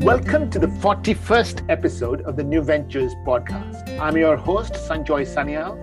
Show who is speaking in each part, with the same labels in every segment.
Speaker 1: Welcome to the 41st episode of the New Ventures podcast. I'm your host, Sanjoy Sanyal,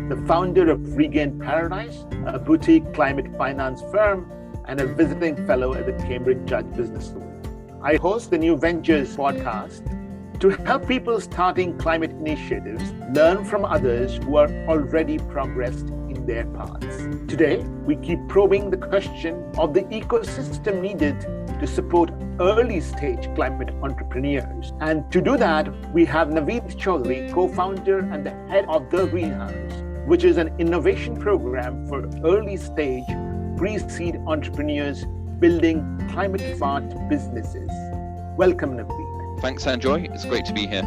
Speaker 1: the founder of Regained Paradise, a boutique climate finance firm and a visiting fellow at the Cambridge Judge Business School. I host the New Ventures podcast to help people starting climate initiatives learn from others who are already progressed in their paths. Today, we keep probing the question of the ecosystem needed to support early-stage climate entrepreneurs. And to do that, we have Naveed Chaudhry, co-founder and the head of The Greenhouse, which is an innovation program for early-stage pre-seed entrepreneurs building climate-smart businesses. Welcome, Naveed.
Speaker 2: Thanks, Sanjoy. It's great to be here.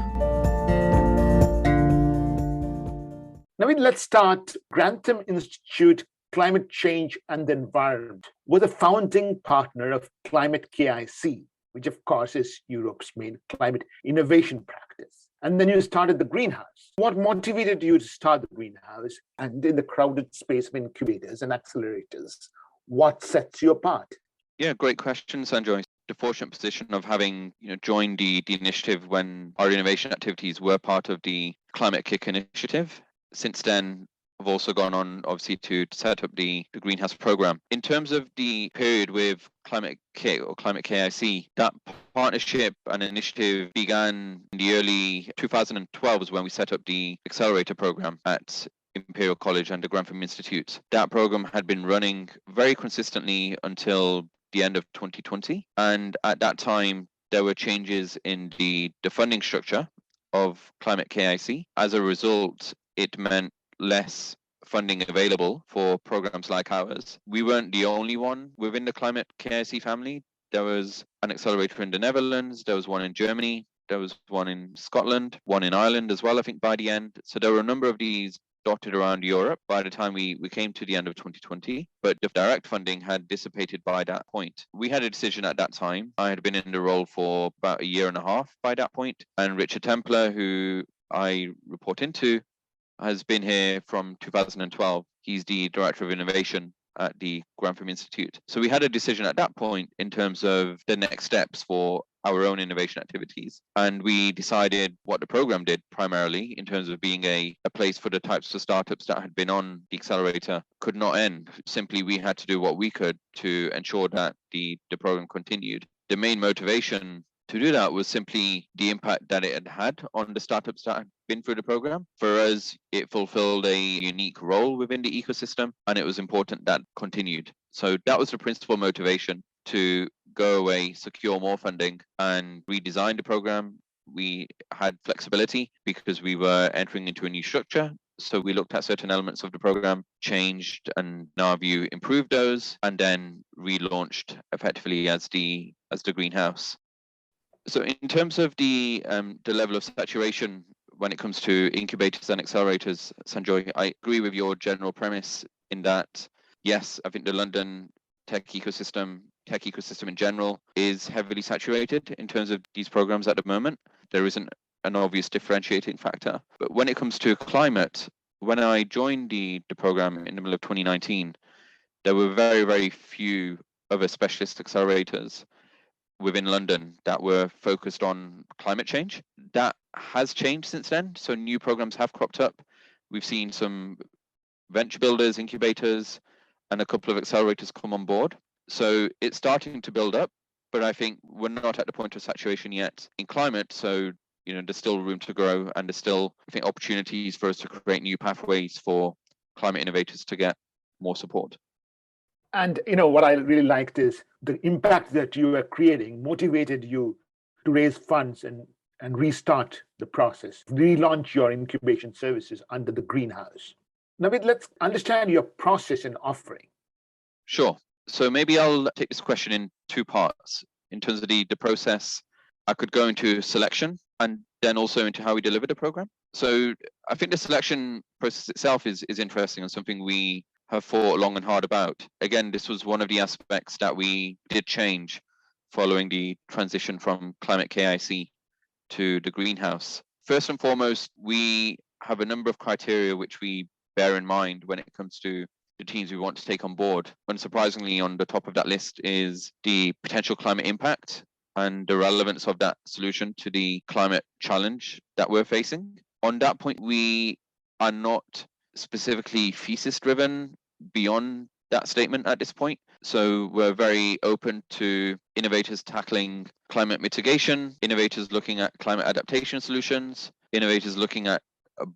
Speaker 1: Naveed, let's start. Grantham Institute Climate Change and the Environment was a founding partner of Climate KIC, which of course is Europe's main climate innovation practice. And then you started the Greenhouse. What motivated you to start the Greenhouse? And in the crowded space of incubators and accelerators, what sets you apart?
Speaker 2: Yeah, great question, Sanjoy. The fortunate position of having joined the initiative when our innovation activities were part of the Climate Kick initiative. Since then, I've also gone on, obviously, to set up the Greenhouse program. In terms of the period with Climate Kick or Climate KIC, that partnership and initiative began in the early 2012 was when we set up the accelerator program at Imperial College and the Grantham Institute. That program had been running very consistently until the end of 2020. And at that time, there were changes in the funding structure of Climate KIC. As a result, it meant less funding available for programs like ours. We weren't the only one within the Climate KIC family. There was an accelerator in the Netherlands, there was one in Germany, there was one in Scotland, one in Ireland as well, I think, by the end. So there were a number of these dotted around Europe by the time we came to the end of 2020, but the direct funding had dissipated by that point. We had a decision at that time. I had been in the role for about a year and a half by that point, and Richard Templer, who I report into, has been here from 2012. He's the Director of Innovation at the Grantham Institute. So we had a decision at that point in terms of the next steps for our own innovation activities. And we decided what the program did primarily in terms of being a place for the types of startups that had been on the accelerator could not end. Simply, we had to do what we could to ensure that the program continued. The main motivation to do that was simply the impact that it had had on the startups that had been through the program. For us, it fulfilled a unique role within the ecosystem, and it was important that continued. So that was the principal motivation to go away, secure more funding, and redesign the program. We had flexibility because we were entering into a new structure. So we looked at certain elements of the program, changed, and in our view, improved those, and then relaunched effectively as the Greenhouse. So in terms of the level of saturation when it comes to incubators and accelerators, Sanjoy, I agree with your general premise in that, yes, I think the London tech ecosystem in general is heavily saturated in terms of these programs at the moment. There isn't an obvious differentiating factor. But when it comes to climate, when I joined the program in the middle of 2019, there were very, very few other specialist accelerators within London that were focused on climate change. That has changed since then. So new programs have cropped up. We've seen some venture builders, incubators, and a couple of accelerators come on board. So it's starting to build up, but I think we're not at the point of saturation yet in climate. So, there's still room to grow, and there's still, I think, opportunities for us to create new pathways for climate innovators to get more support.
Speaker 1: And what I really liked is the impact that you were creating motivated you to raise funds and restart the process, relaunch your incubation services under the Greenhouse. Naveed, let's understand your process and offering.
Speaker 2: Sure. So maybe I'll take this question in two parts. In terms of the process, I could go into selection and then also into how we deliver the program. So I think the selection process itself is interesting and something we have thought long and hard about. Again, this was one of the aspects that we did change following the transition from Climate KIC to the Greenhouse. First and foremost, we have a number of criteria which we bear in mind when it comes to the teams we want to take on board. Unsurprisingly, on the top of that list is the potential climate impact and the relevance of that solution to the climate challenge that we're facing. On that point, we are not specifically thesis driven beyond that statement at this point. So we're very open to innovators tackling climate mitigation, innovators looking at climate adaptation solutions, innovators looking at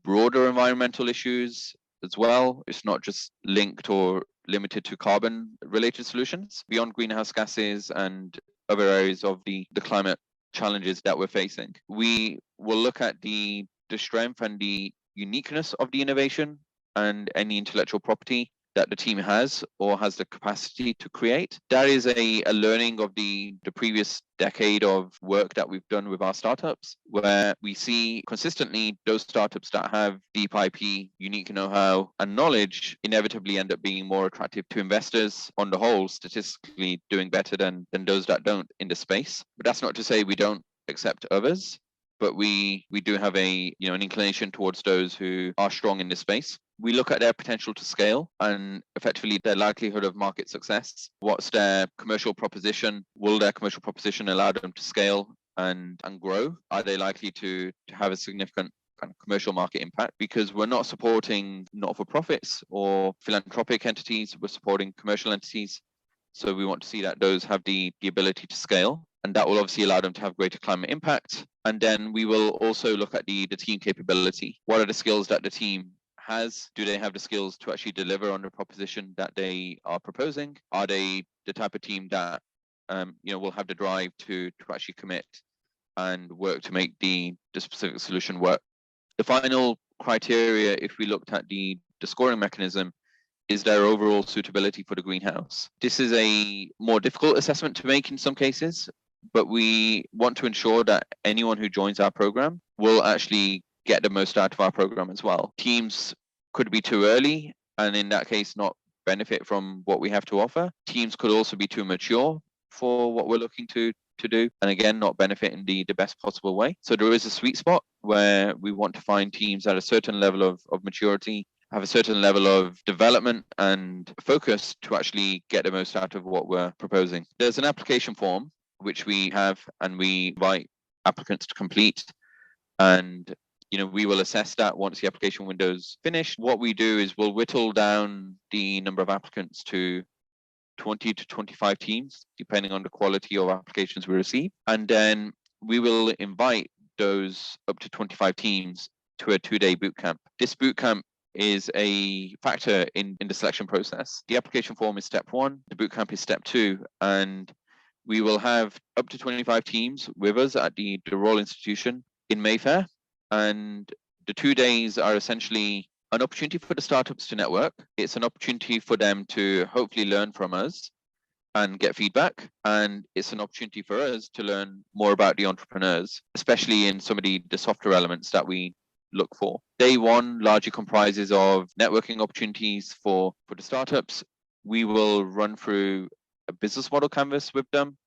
Speaker 2: broader environmental issues as well. It's not just linked or limited to carbon related solutions. Beyond greenhouse gases and other areas of the climate challenges that we're facing, we will look at the strength and the uniqueness of the innovation and any intellectual property that the team has or has the capacity to create. That is a learning of the previous decade of work that we've done with our startups, where we see consistently those startups that have deep IP, unique know-how, and knowledge inevitably end up being more attractive to investors on the whole, statistically doing better than those that don't in the space. But that's not to say we don't accept others, but we do have an inclination towards those who are strong in this space. We look at their potential to scale and effectively their likelihood of market success. What's their commercial proposition? Will their commercial proposition allow them to scale and grow? Are they likely to have a significant kind of commercial market impact? Because we're not supporting not-for-profits or philanthropic entities, we're supporting commercial entities. So we want to see that those have the ability to scale, and that will obviously allow them to have greater climate impact. And then we will also look at the team capability. What are the skills that the team has? Do they have the skills to actually deliver on the proposition that they are proposing? Are they the type of team that will have the drive to actually commit and work to make the specific solution work? The final criteria, if we looked at the scoring mechanism, is their overall suitability for the greenhouse. This is a more difficult assessment to make in some cases, but we want to ensure that anyone who joins our program will actually get the most out of our program as well. Teams could be too early and in that case not benefit from what we have to offer. Teams could also be too mature for what we're looking to do, and again not benefit in the best possible way. So there is a sweet spot where we want to find teams at a certain level of maturity, have a certain level of development and focus to actually get the most out of what we're proposing. There's an application form which we have and we invite applicants to complete, and we will assess that once the application window's finished. What we do is we'll whittle down the number of applicants to 20 to 25 teams, depending on the quality of applications we receive. And then we will invite those up to 25 teams to a 2-day bootcamp. This bootcamp is a factor in the selection process. The application form is step 1, the bootcamp is step 2, and we will have up to 25 teams with us at the Royal Institution in Mayfair. And the 2 days are essentially an opportunity for the startups to network. It's an opportunity for them to hopefully learn from us and get feedback. And it's an opportunity for us to learn more about the entrepreneurs, especially in some of the softer elements that we look for. Day 1 largely comprises of networking opportunities for the startups. We will run through a business model canvas with them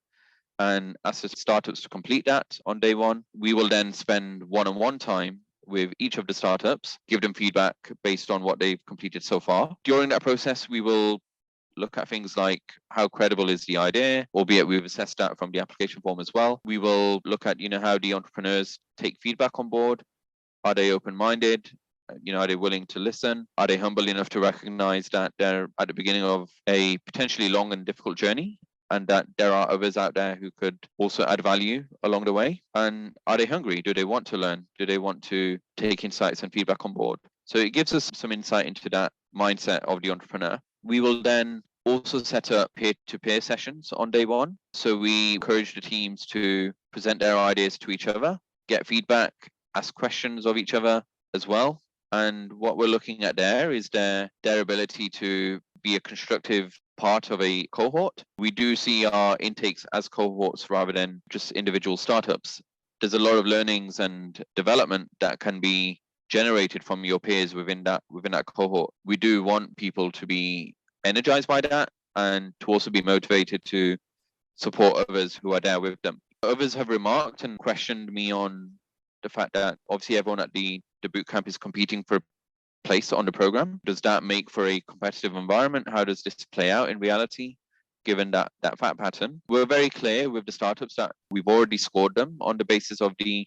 Speaker 2: and ask the startups to complete that on day 1. We will then spend one-on-one time with each of the startups, give them feedback based on what they've completed so far. During that process, we will look at things like how credible is the idea, albeit we've assessed that from the application form as well. We will look at, how the entrepreneurs take feedback on board. Are they open-minded? Are they willing to listen? Are they humble enough to recognize that they're at the beginning of a potentially long and difficult journey, and that there are others out there who could also add value along the way? And are they hungry? Do they want to learn? Do they want to take insights and feedback on board? So it gives us some insight into that mindset of the entrepreneur. We will then also set up peer-to-peer sessions on day 1. So we encourage the teams to present their ideas to each other, get feedback, ask questions of each other as well. And what we're looking at there is their ability to be a constructive part of a cohort. We do see our intakes as cohorts rather than just individual startups. There's a lot of learnings and development that can be generated from your peers within that cohort. We do want people to be energized by that and to also be motivated to support others who are there with them. Others have remarked and questioned me on the fact that obviously everyone at the bootcamp is competing for a place on the program. Does that make for a competitive environment? How does this play out in reality? given that fact pattern. We're very clear with the startups that we've already scored them on the basis of the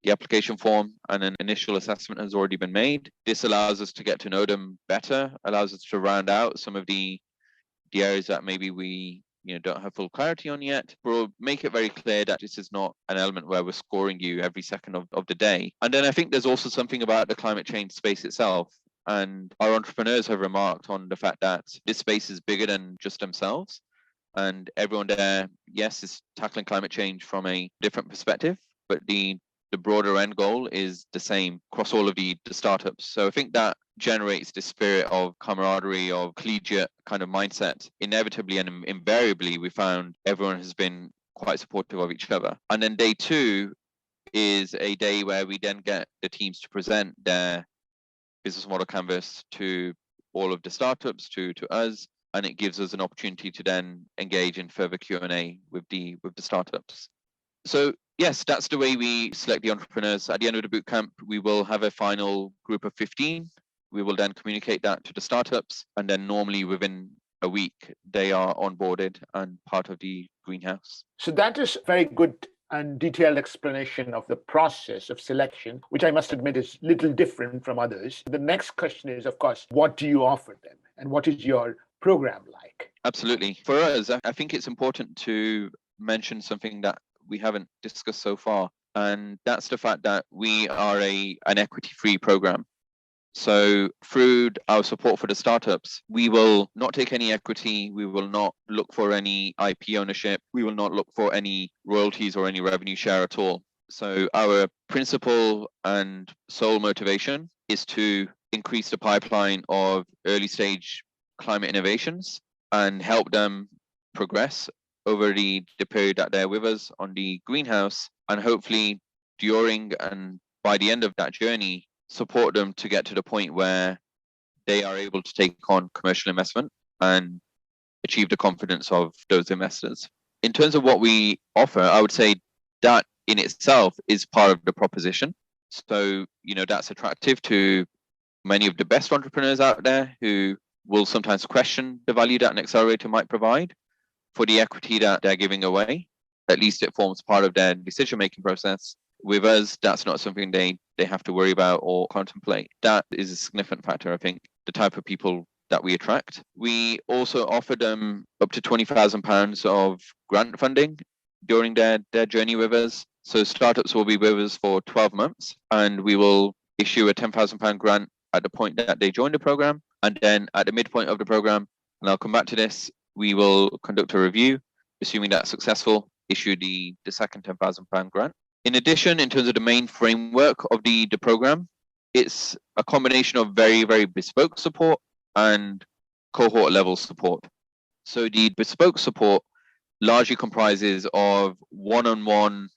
Speaker 2: application form, and an initial assessment has already been made. This allows us to get to know them better, allows us to round out some of the areas that maybe we don't have full clarity on yet. We'll make it very clear that this is not an element where we're scoring you every second of the day. And then I think there's also something about the climate change space itself. And our entrepreneurs have remarked on the fact that this space is bigger than just themselves. And everyone there, yes, is tackling climate change from a different perspective, but the broader end goal is the same across all of the startups. So I think that generates the spirit of camaraderie, of collegiate kind of mindset. Inevitably and invariably, we found everyone has been quite supportive of each other. And then day 2 is a day where we then get the teams to present their business model canvas to all of the startups, to us, and it gives us an opportunity to then engage in further Q&A with the startups. So yes, that's the way we select the entrepreneurs. At the end of the bootcamp, we will have a final group of 15. We will then communicate that to the startups, and then normally within a week, they are onboarded and part of the greenhouse.
Speaker 1: So that is very good and detailed explanation of the process of selection, which I must admit is a little different from others. The next question is, of course, what do you offer them, and what is your program like?
Speaker 2: Absolutely. For us, I think it's important to mention something that we haven't discussed so far, and that's the fact that we are an equity-free program. So through our support for the startups, we will not take any equity, we will not look for any IP ownership, we will not look for any royalties or any revenue share at all. So our principal and sole motivation is to increase the pipeline of early stage climate innovations and help them progress over the period that they're with us on the greenhouse, and hopefully during and by the end of that journey, support them to get to the point where they are able to take on commercial investment and achieve the confidence of those investors. In terms of what we offer, I would say that in itself is part of the proposition. So, that's attractive to many of the best entrepreneurs out there who will sometimes question the value that an accelerator might provide. For the equity that they're giving away, at least it forms part of their decision-making process. With us, that's not something they have to worry about or contemplate. That is a significant factor, I think, the type of people that we attract. We also offer them up to £20,000 of grant funding during their journey with us. So startups will be with us for 12 months, and we will issue a £10,000 grant at the point that they join the program. And then at the midpoint of the program, and I'll come back to this, we will conduct a review, assuming that's successful, issue the second £10,000 grant. In addition, in terms of the main framework of the program, it's a combination of very, very bespoke support and cohort level support. So the bespoke support largely comprises of one-on-one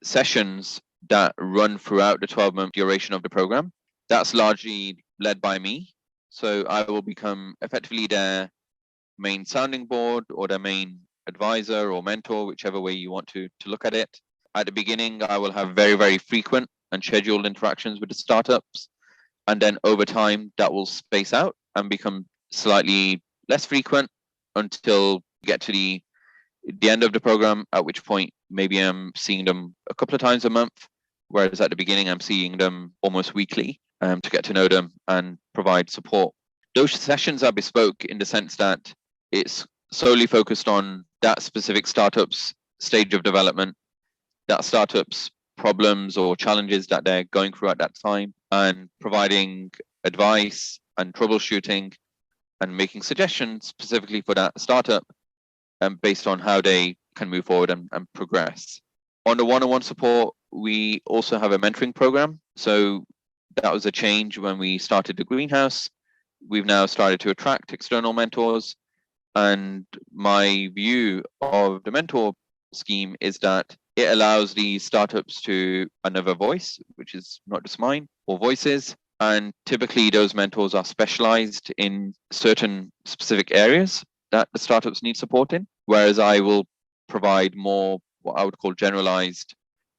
Speaker 2: sessions that run throughout the 12-month duration of the program. That's largely led by me. So I will become effectively their main sounding board or their main advisor or mentor, whichever way you want to look at it. At the beginning, I will have very, very frequent and scheduled interactions with the startups. And then over time, that will space out and become slightly less frequent until we get to the end of the program, at which point maybe I'm seeing them a couple of times a month, whereas at the beginning, I'm seeing them almost weekly to get to know them and provide support. Those sessions are bespoke in the sense that it's solely focused on that specific startup's stage of development, that startup's problems or challenges that they're going through at that time, and providing advice and troubleshooting and making suggestions specifically for that startup based on how they can move forward and progress. On the one-on-one support, we also have a mentoring program. So that was a change when we started the greenhouse. We've now started to attract external mentors. And my view of the mentor scheme is that it allows these startups to another voice, which is not just mine, or voices. And typically those mentors are specialized in certain specific areas that the startups need support in, whereas I will provide more what I would call generalized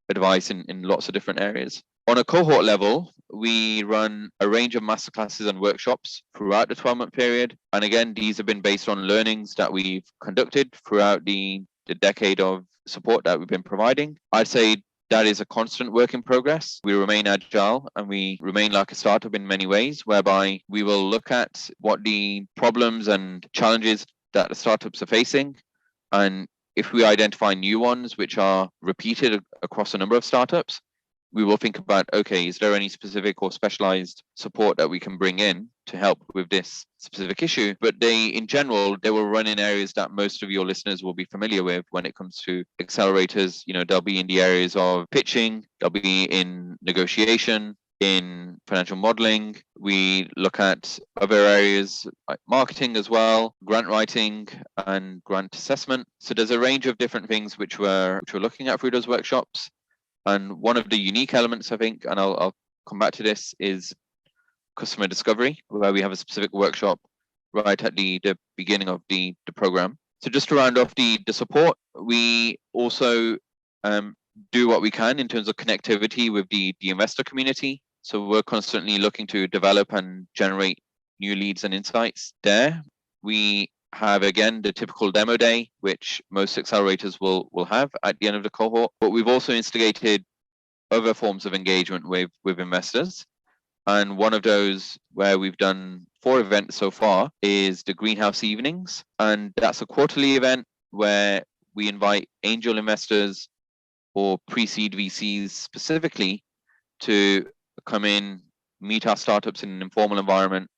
Speaker 2: advice in lots of different areas. On a cohort level, we run a range of masterclasses and workshops throughout the 12-month period. And again, these have been based on learnings that we've conducted throughout the decade of support that we've been providing. I'd say that is a constant work in progress. We remain agile and we remain like a startup in many ways, whereby we will look at what the problems and challenges that the startups are facing. And if we identify new ones which are repeated across a number of startups, we will think about, okay, is there any specific or specialized support that we can bring in to help with this specific issue? But in general, they will run in areas that most of your listeners will be familiar with when it comes to accelerators. They'll be in the areas of pitching, they'll be in negotiation, in financial modeling. We look at other areas like marketing as well, grant writing and grant assessment. So there's a range of different things which we're looking at through those workshops. And one of the unique elements, I think, and I'll come back to this, is customer discovery, where we have a specific workshop right at the beginning of the program. So just to round off the support, we also do what we can in terms of connectivity with the investor community. So we're constantly looking to develop and generate new leads and insights there. We have, again, the typical demo day, which most accelerators will have at the end of the cohort. But we've also instigated other forms of engagement with investors. And one of those, where we've done 4 events so far, is the Greenhouse Evenings. And that's a quarterly event where we invite angel investors or pre-seed VCs specifically to come in, meet our startups in an informal environment,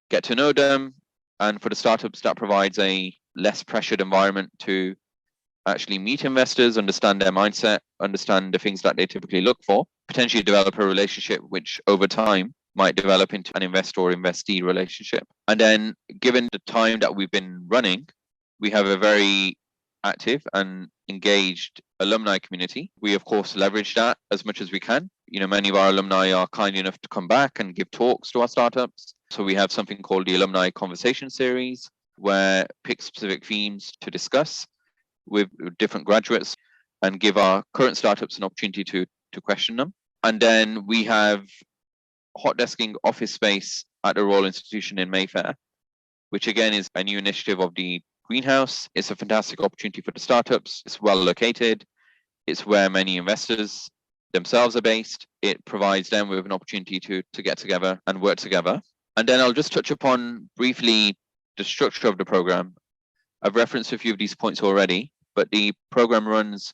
Speaker 2: get to know them. And for the startups, that provides a less pressured environment to actually meet investors, understand their mindset, understand the things that they typically look for, potentially develop a relationship which over time might develop into an investor or investee relationship. And then, given the time that we've been running, we have a very active and engaged alumni community. We, of course, leverage that as much as we can. Many of our alumni are kind enough to come back and give talks to our startups. So we have something called the Alumni Conversation Series, where pick specific themes to discuss with different graduates and give our current startups an opportunity to question them. And then we have hot desking office space at the Royal Institution in Mayfair, which again is a new initiative of the Greenhouse. It's a fantastic opportunity for the startups. It's well located. It's where many investors themselves are based. It provides them with an opportunity to get together and work together. And then I'll just touch upon briefly the structure of the program. I've referenced a few of these points already, but the program runs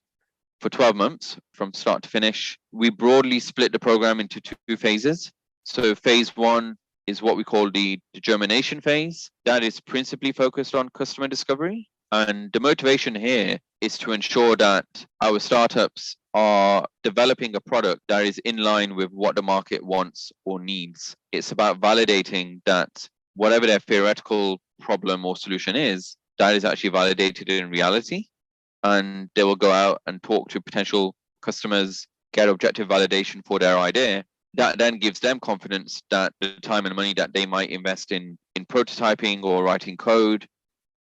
Speaker 2: for 12 months from start to finish. We broadly split the program into 2 phases. So phase 1 is what we call the germination phase. That is principally focused on customer discovery. And the motivation here is to ensure that our startups are developing a product that is in line with what the market wants or needs. It's about validating that whatever their theoretical problem or solution is, that is actually validated in reality. And they will go out and talk to potential customers, get objective validation for their idea. That then gives them confidence that the time and money that they might invest in prototyping or writing code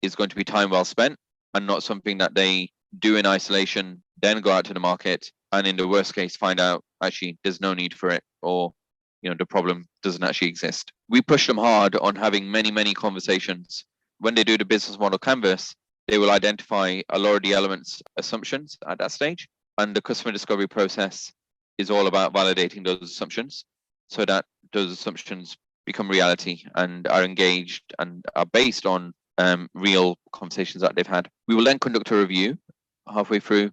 Speaker 2: is going to be time well spent and not something that they do in isolation, then go out to the market and in the worst case find out actually there's no need for it, or the problem doesn't actually exist. We push them hard on having many conversations. When they do the business model canvas, they will identify a lot of the elements, assumptions at that stage. And the customer discovery process is all about validating those assumptions so that those assumptions become reality and are engaged and are based on real conversations that they've had. We will then conduct a review halfway through,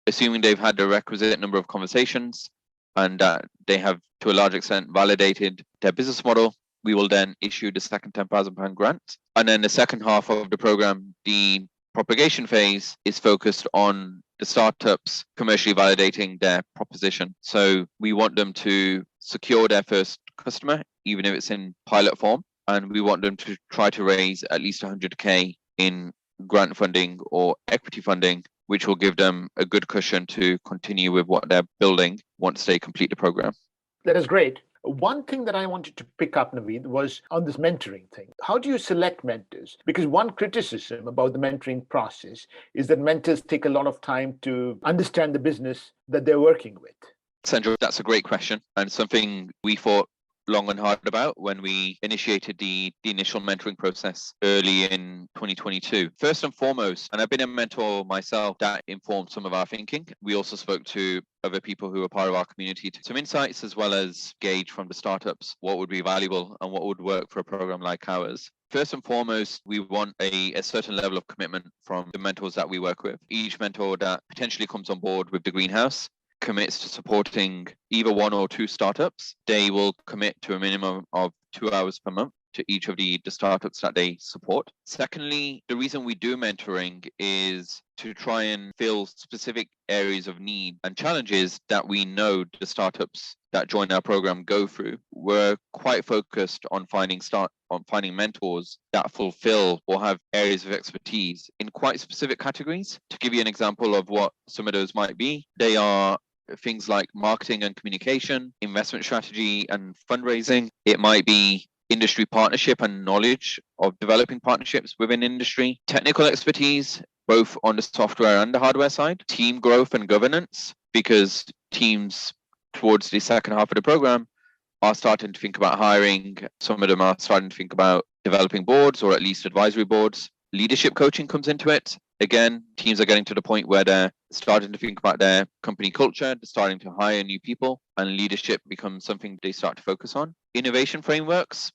Speaker 2: assuming they've had the requisite number of conversations and that they have, to a large extent, validated their business model. We will then issue the second £10,000 grant. And then the second half of the program, the propagation phase, is focused on the startups commercially validating their proposition. So we want them to secure their first customer, even if it's in pilot form. And we want them to try to raise at least 100K in grant funding or equity funding, which will give them a good cushion to continue with what they're building once they complete the program.
Speaker 1: That is great. One thing that I wanted to pick up, Naveed, was on this mentoring thing. How do you select mentors? Because one criticism about the mentoring process is that mentors take a lot of time to understand the business that they're working with.
Speaker 2: Sanjoy, that's a great question and something we thought long and hard about when we initiated the initial mentoring process early in 2022. First and foremost, and I've been a mentor myself, that informed some of our thinking. We also spoke to other people who are part of our community to some insights, as well as gauge from the startups what would be valuable and what would work for a program like ours. First and foremost, we want a certain level of commitment from the mentors that we work with. Each mentor that potentially comes on board with the greenhouse commits to supporting either one or two startups. They will commit to a minimum of 2 hours per month to each of the startups that they support. Secondly, the reason we do mentoring is to try and fill specific areas of need and challenges that we know the startups that join our program go through. We're quite focused on finding mentors that fulfill or have areas of expertise in quite specific categories. To give you an example of what some of those might be, they are things like marketing and communication, investment strategy and fundraising. It might be industry partnership and knowledge of developing partnerships within industry, technical expertise, both on the software and the hardware side, team growth and governance, because teams towards the second half of the program are starting to think about hiring. Some of them are starting to think about developing boards or at least advisory boards. Leadership coaching comes into it. Again, teams are getting to the point where they're starting to think about their company culture, they're starting to hire new people, and leadership becomes something they start to focus on. Innovation frameworks.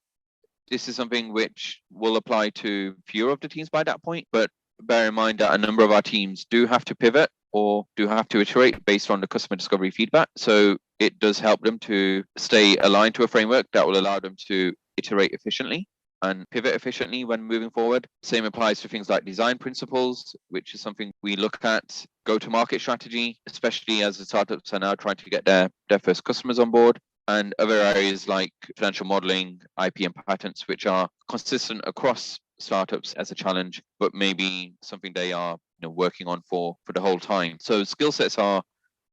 Speaker 2: This is something which will apply to fewer of the teams by that point, but bear in mind that a number of our teams do have to pivot or do have to iterate based on the customer discovery feedback. So it does help them to stay aligned to a framework that will allow them to iterate efficiently and pivot efficiently when moving forward. Same applies to things like design principles, which is something we look at. Go-to-market strategy, especially as the startups are now trying to get their first customers on board, and other areas like financial modeling, IP and patents, which are consistent across startups as a challenge, but maybe something they are working on for the whole time. So skill sets are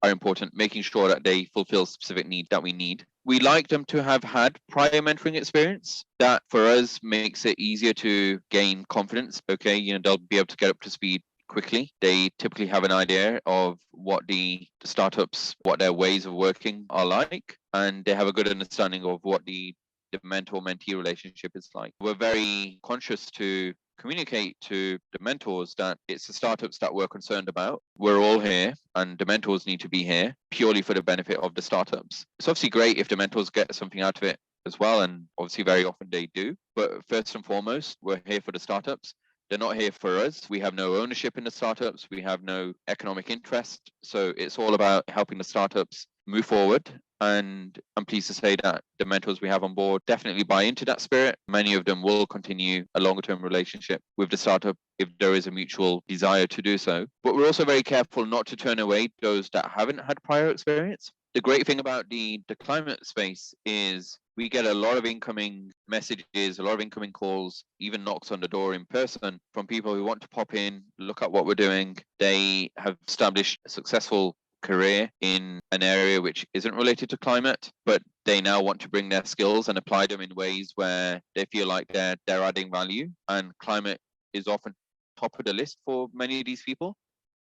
Speaker 2: important, making sure that they fulfill specific need that we need. We like them to have had prior mentoring experience. That for us makes it easier to gain confidence. Okay, they'll be able to get up to speed quickly. They typically have an idea of what the startups, what their ways of working are like, and they have a good understanding of what the mentor-mentee relationship is like. We're very conscious to communicate to the mentors that it's the startups that we're concerned about. We're all here and the mentors need to be here purely for the benefit of the startups. It's obviously great if the mentors get something out of it as well, and obviously very often they do. But first and foremost, we're here for the startups. They're not here for us. We have no ownership in the startups. We have no economic interest. So it's all about helping the startups move forward. And I'm pleased to say that the mentors we have on board definitely buy into that spirit. Many of them will continue a longer-term relationship with the startup if there is a mutual desire to do so. But we're also very careful not to turn away those that haven't had prior experience. The great thing about the climate space is we get a lot of incoming messages, a lot of incoming calls, even knocks on the door in person from people who want to pop in, look at what we're doing. They have established a successful career in an area which isn't related to climate, but they now want to bring their skills and apply them in ways where they feel like they're adding value. And climate is often top of the list for many of these people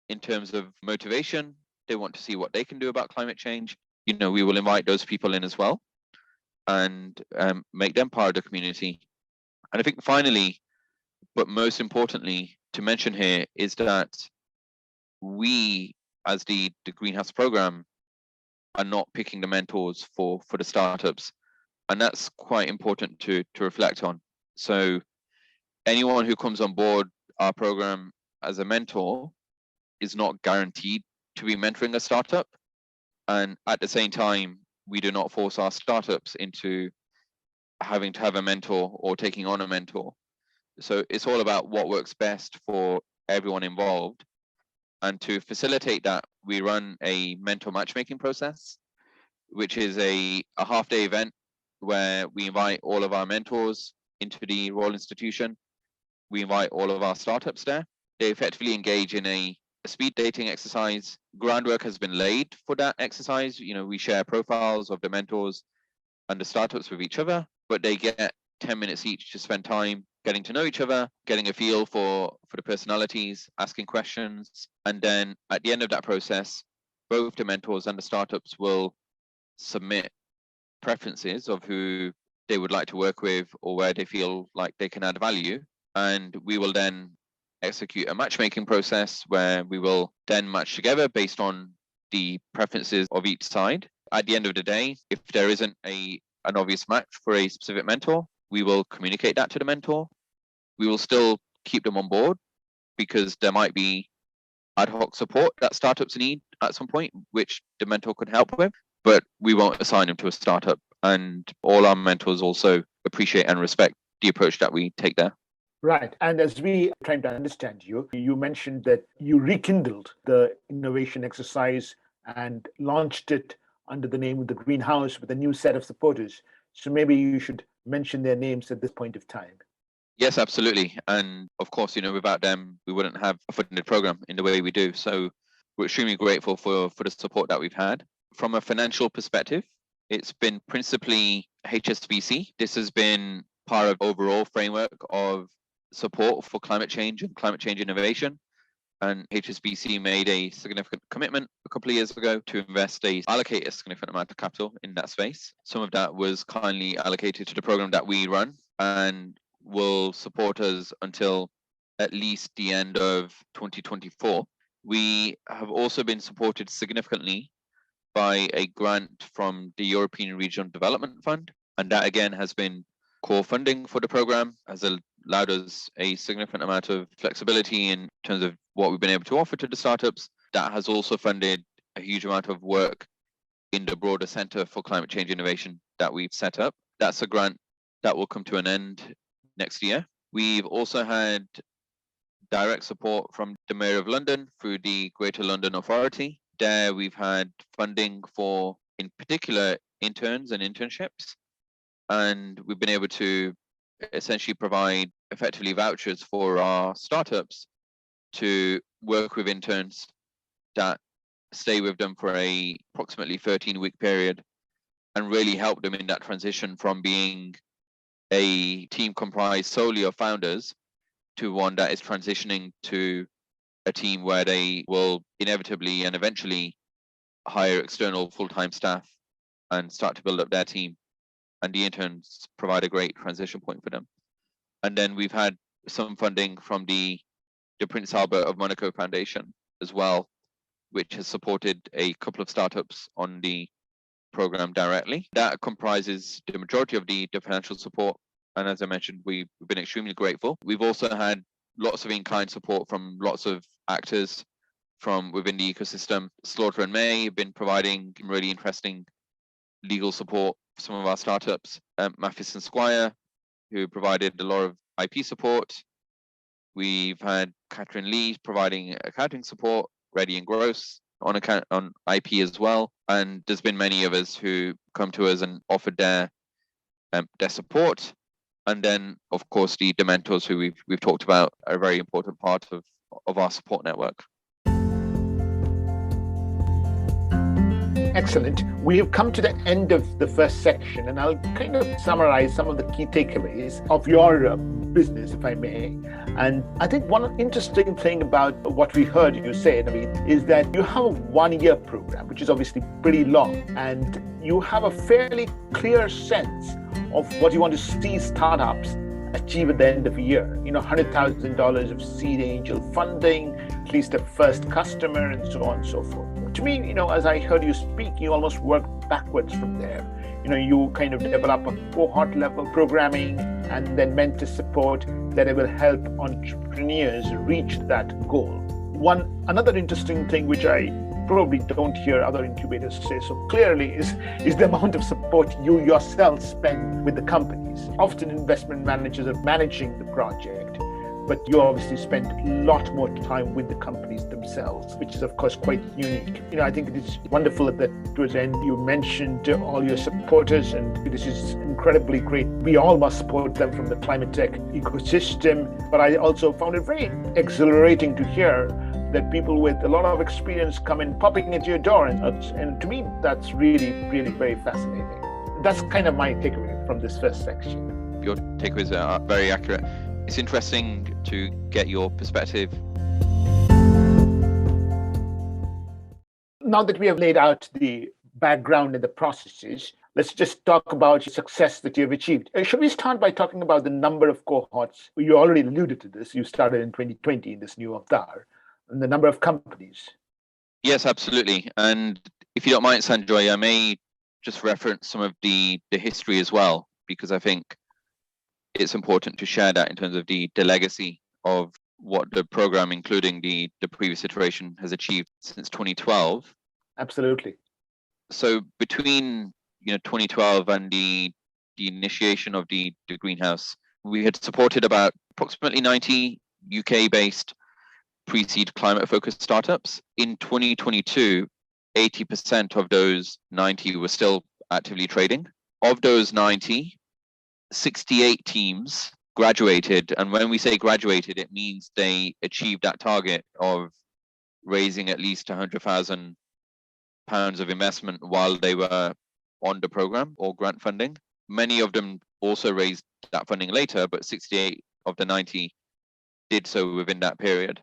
Speaker 2: in terms of motivation. They want to see what they can do about climate change. We will invite those people in as well and make them part of the community. And I think finally, but most importantly to mention here, is that we, as the Greenhouse program, are not picking the mentors for the startups. And that's quite important to reflect on. So anyone who comes on board our program as a mentor is not guaranteed to be mentoring a startup. And at the same time, we do not force our startups into having to have a mentor or taking on a mentor. So it's all about what works best for everyone involved. And to facilitate that, we run a mentor matchmaking process, which is a half-day event where we invite all of our mentors into the Royal Institution. We invite all of our startups there. They effectively engage in a speed dating exercise. Groundwork has been laid for that exercise. We share profiles of the mentors and the startups with each other, but they get 10 minutes each to spend time getting to know each other, getting a feel for the personalities, asking questions. And then at the end of that process, both the mentors and the startups will submit preferences of who they would like to work with or where they feel like they can add value. And we will then execute a matchmaking process where we will then match together based on the preferences of each side. At the end of the day, if there isn't an obvious match for a specific mentor, we will communicate that to the mentor. We will still keep them on board because there might be ad hoc support that startups need at some point, which the mentor could help with, but we won't assign them to a startup. And all our mentors also appreciate and respect the approach that we take there.
Speaker 1: Right. And as we trying to understand you, you mentioned that you rekindled the innovation exercise and launched it under the name of the Greenhouse with a new set of supporters. So maybe you should mention their names at this point of time.
Speaker 2: Yes, absolutely. And of course, without them, we wouldn't have a funded program in the way we do. So we're extremely grateful for the support that we've had. From a financial perspective, it's been principally HSBC. This has been part of overall framework of support for climate change and climate change innovation. And HSBC made a significant commitment a couple of years ago to allocate a significant amount of capital in that space. Some of that was kindly allocated to the program that we run and will support us until at least the end of 2024. We have also been supported significantly by a grant from the European Regional Development Fund. And that again has been core funding for the program, has allowed us a significant amount of flexibility in terms of what we've been able to offer to the startups. That has also funded a huge amount of work in the broader Centre for Climate Change Innovation that we've set up. That's a grant that will come to an end next year. We've also had direct support from the Mayor of London through the Greater London Authority. There we've had funding for, in particular, interns and internships. And we've been able to essentially provide effectively vouchers for our startups to work with interns that stay with them for a approximately 13-week period and really help them in that transition from being a team comprised solely of founders to one that is transitioning to a team where they will inevitably and eventually hire external full-time staff and start to build up their team. And the interns provide a great transition point for them. And then we've had some funding from the Prince Albert of Monaco Foundation as well, which has supported a couple of startups on the program directly. That comprises the majority of the financial support. And as I mentioned, we've been extremely grateful. We've also had lots of in-kind support from lots of actors from within the ecosystem. Slaughter and May have been providing really interesting legal support for some of our startups. Mathis and Squire, who provided a lot of IP support. We've had Catherine Lee providing accounting support, Ready and Gross on IP as well. And there's been many of us who come to us and offered their support. And then, of course, the mentors who we've talked about are a very important part of our support network.
Speaker 1: Excellent. We have come to the end of the first section, and I'll kind of summarize some of the key takeaways of your business, if I may. And I think one interesting thing about what we heard you say, Naveed, is that you have a 1-year program, which is obviously pretty long, and you have a fairly clear sense of what you want to see startups achieve at the end of a year. $100,000 of seed angel funding, at least a first customer, and so on and so forth. To me, as I heard you speak, you almost work backwards from there. You kind of develop a cohort level programming and then mentor support that will help entrepreneurs reach that goal. Another interesting thing which I probably don't hear other incubators say so clearly is the amount of support you yourself spend with the companies. Often investment managers are managing the project, but you obviously spend a lot more time with the companies themselves, which is of course quite unique. I think it is wonderful that towards the end you mentioned all your supporters, and this is incredibly great. We all must support them from the climate tech ecosystem, but I also found it very exhilarating to hear that people with a lot of experience come in popping at your door, and to me that's really, really very fascinating. That's kind of my takeaway from this first section.
Speaker 2: Your takeaways are very accurate. It's interesting to get your perspective.
Speaker 1: Now that we have laid out the background and the processes, let's just talk about the success that you have achieved. Should we start by talking about the number of cohorts? You already alluded to this. You started in 2020 in this new avatar, and the number of companies.
Speaker 2: Yes, absolutely. And if you don't mind, Sanjoy, I may just reference some of the history as well, because I think it's important to share that in terms of the legacy of what the program, including the previous iteration, has achieved since 2012.
Speaker 1: Absolutely.
Speaker 2: So between 2012 and the initiation of the greenhouse, we had supported about approximately 90 UK-based pre-seed climate-focused startups. In 2022, 80% of those 90 were still actively trading. Of those 90, 68 teams graduated. And when we say graduated, it means they achieved that target of raising at least £100,000 of investment while they were on the program or grant funding. Many of them also raised that funding later, but 68 of the 90 did so within that period.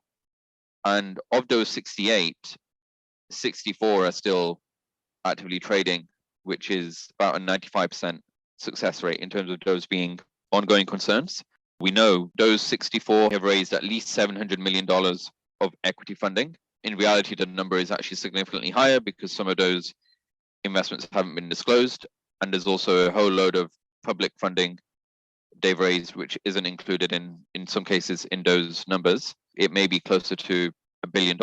Speaker 2: And of those 68, 64 are still actively trading, which is about a 95% success rate in terms of those being ongoing concerns. We know those 64 have raised at least $700 million of equity funding. In reality, the number is actually significantly higher because some of those investments haven't been disclosed. And there's also a whole load of public funding they've raised, which isn't included in some cases in those numbers. It may be closer to $1 billion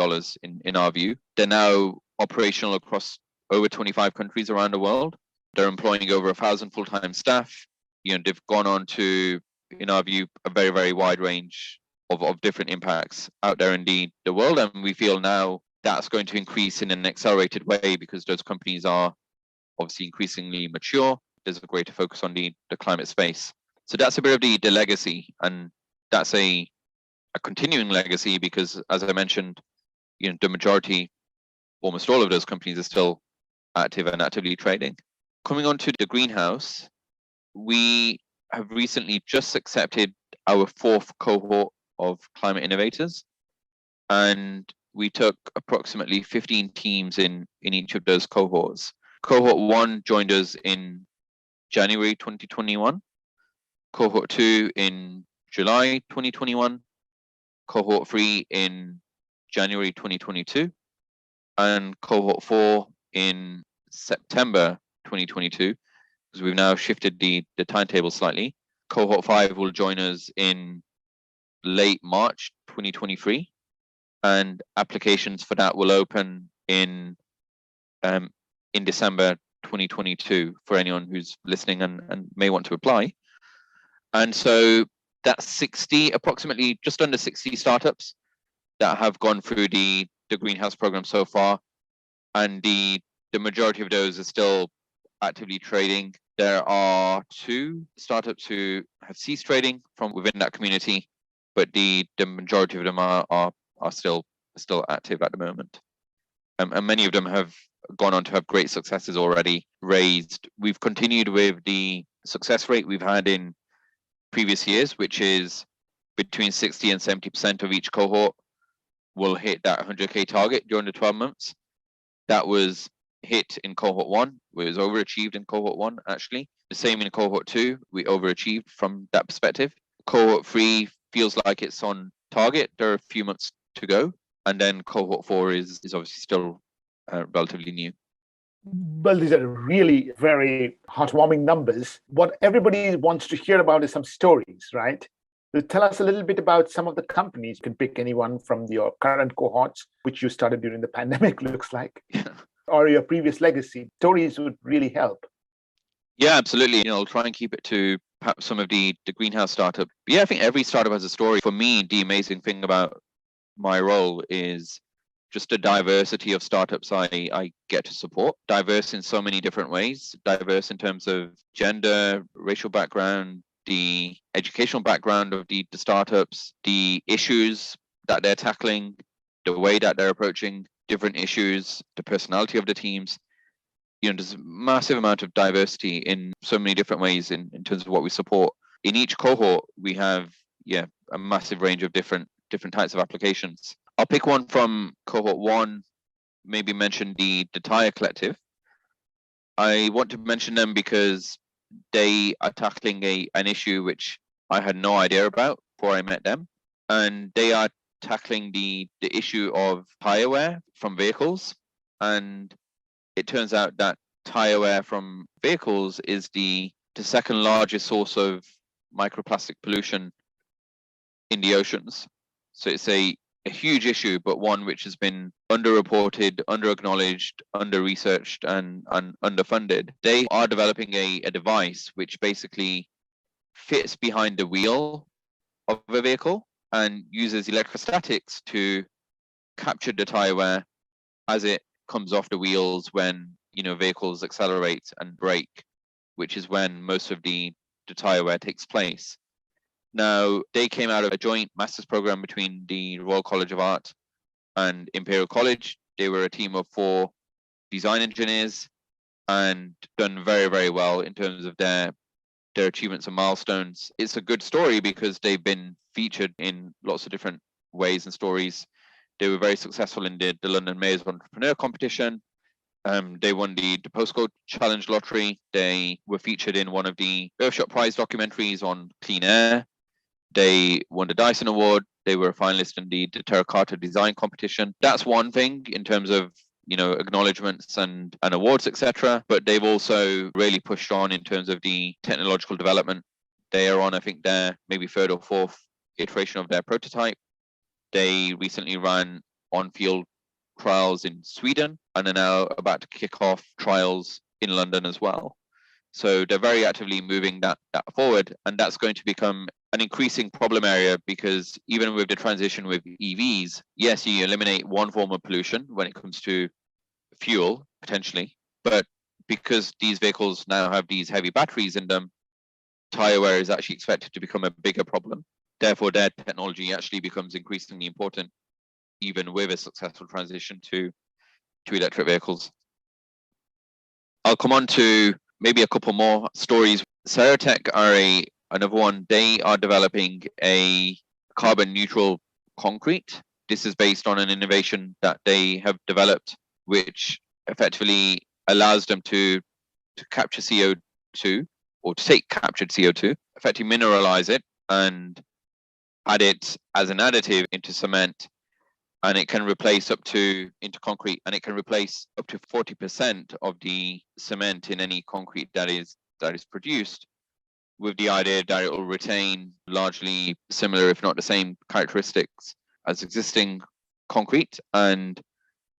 Speaker 2: in our view. They're now operational across over 25 countries around the world. They're employing over 1,000 full-time staff. They've gone on to, in our view, a very, very wide range of different impacts out there in the world. And we feel now that's going to increase in an accelerated way because those companies are obviously increasingly mature. There's a greater focus on the climate space. So that's a bit of the legacy, and that's a continuing legacy because, as I mentioned, the majority, almost all of those companies are still active and actively trading. Coming on to the greenhouse, we have recently just accepted our 4th cohort of climate innovators, and we took approximately 15 teams in each of those cohorts. Cohort 1 joined us in January 2021, cohort 2 in July 2021, cohort 3 in January 2022, and cohort 4 in September 2022, because we've now shifted the timetable slightly. Cohort 5 will join us in late March 2023, and applications for that will open in December 2022 for anyone who's listening and may want to apply. And so that's approximately just under 60 startups that have gone through the greenhouse program so far, and the majority of those are still actively trading. There are 2 startups who have ceased trading from within that community, but the majority of them are still active at the moment. And many of them have gone on to have great successes already raised. We've continued with the success rate we've had in previous years, which is between 60 and 70% of each cohort will hit that 100K target during the 12 months. That was hit in cohort 1. It was overachieved in cohort 1, actually. The same in cohort 2, we overachieved from that perspective. Cohort 3 feels like it's on target. There are a few months to go. And then cohort 4 is obviously still relatively new.
Speaker 1: Well, these are really very heartwarming numbers. What everybody wants to hear about is some stories, right? So tell us a little bit about some of the companies. You can pick anyone from your current cohorts, which you started during the pandemic, looks like, or your previous legacy. Stories would really help.
Speaker 2: Yeah, absolutely. I'll try and keep it to perhaps some of the greenhouse startup. But yeah, I think every startup has a story. For me, the amazing thing about my role is just the diversity of startups I get to support. Diverse in so many different ways. Diverse in terms of gender, racial background, the educational background of the startups, the issues that they're tackling, the way that they're approaching different issues, the personality of the teams. There's a massive amount of diversity in so many different ways in terms of what we support. In each cohort, we have a massive range of different types of applications. I'll pick one from cohort 1, maybe mention the Tire Collective. I want to mention them because they are tackling an issue which I had no idea about before I met them. And they are tackling the issue of tire wear from vehicles. And it turns out that tire wear from vehicles is the second largest source of microplastic pollution in the oceans. So it's a huge issue, but one which has been underreported, under-acknowledged, under-researched, and underfunded. They are developing a device which basically fits behind the wheel of a vehicle and uses electrostatics to capture the tire wear as it comes off the wheels when vehicles accelerate and brake, which is when most of the tire wear takes place. Now, they came out of a joint master's program between the Royal College of Art and Imperial College. They were a team of 4 design engineers and done very, very well in terms of their achievements and milestones. It's a good story because they've been featured in lots of different ways and stories. They were very successful in the London Mayor's Entrepreneur Competition. They won the Postcode Challenge Lottery. They were featured in one of the Earthshot Prize documentaries on clean air. They won the Dyson Award. They were a finalist in the Terracotta Design Competition. That's one thing in terms of acknowledgements and awards, etc. But they've also really pushed on in terms of the technological development. They are on, I think, their maybe 3rd or 4th iteration of their prototype. They recently ran on-field trials in Sweden and are now about to kick off trials in London as well. So they're very actively moving that forward, and that's going to become an increasing problem area because even with the transition with EVs, yes, you eliminate one form of pollution when it comes to fuel, potentially, but because these vehicles now have these heavy batteries in them, tire wear is actually expected to become a bigger problem. Therefore, their technology actually becomes increasingly important, even with a successful transition to electric vehicles. I'll come on to maybe a couple more stories. Ceratec are another one. They are developing a carbon neutral concrete. This is based on an innovation that they have developed, which effectively allows them to capture CO2 or to take captured CO2, effectively mineralize it and add it as an additive into cement, and it can replace into concrete, and it can replace up to 40% of the cement in any concrete that is produced, with the idea that it will retain largely similar, if not the same, characteristics as existing concrete and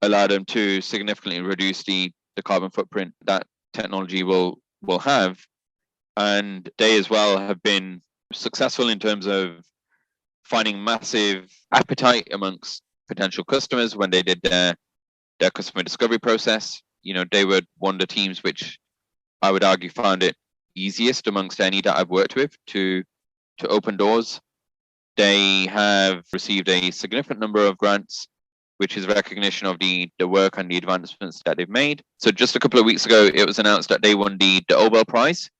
Speaker 2: allow them to significantly reduce the carbon footprint that technology will have. And they as well have been successful in terms of finding massive appetite amongst potential customers when they did their customer discovery process. They were one of the teams which I would argue found it easiest amongst any that I've worked with to open doors. They have received a significant number of grants, which is recognition of the work and the advancements that they've made. So just a couple of weeks ago, it was announced that they won the Nobel Prize,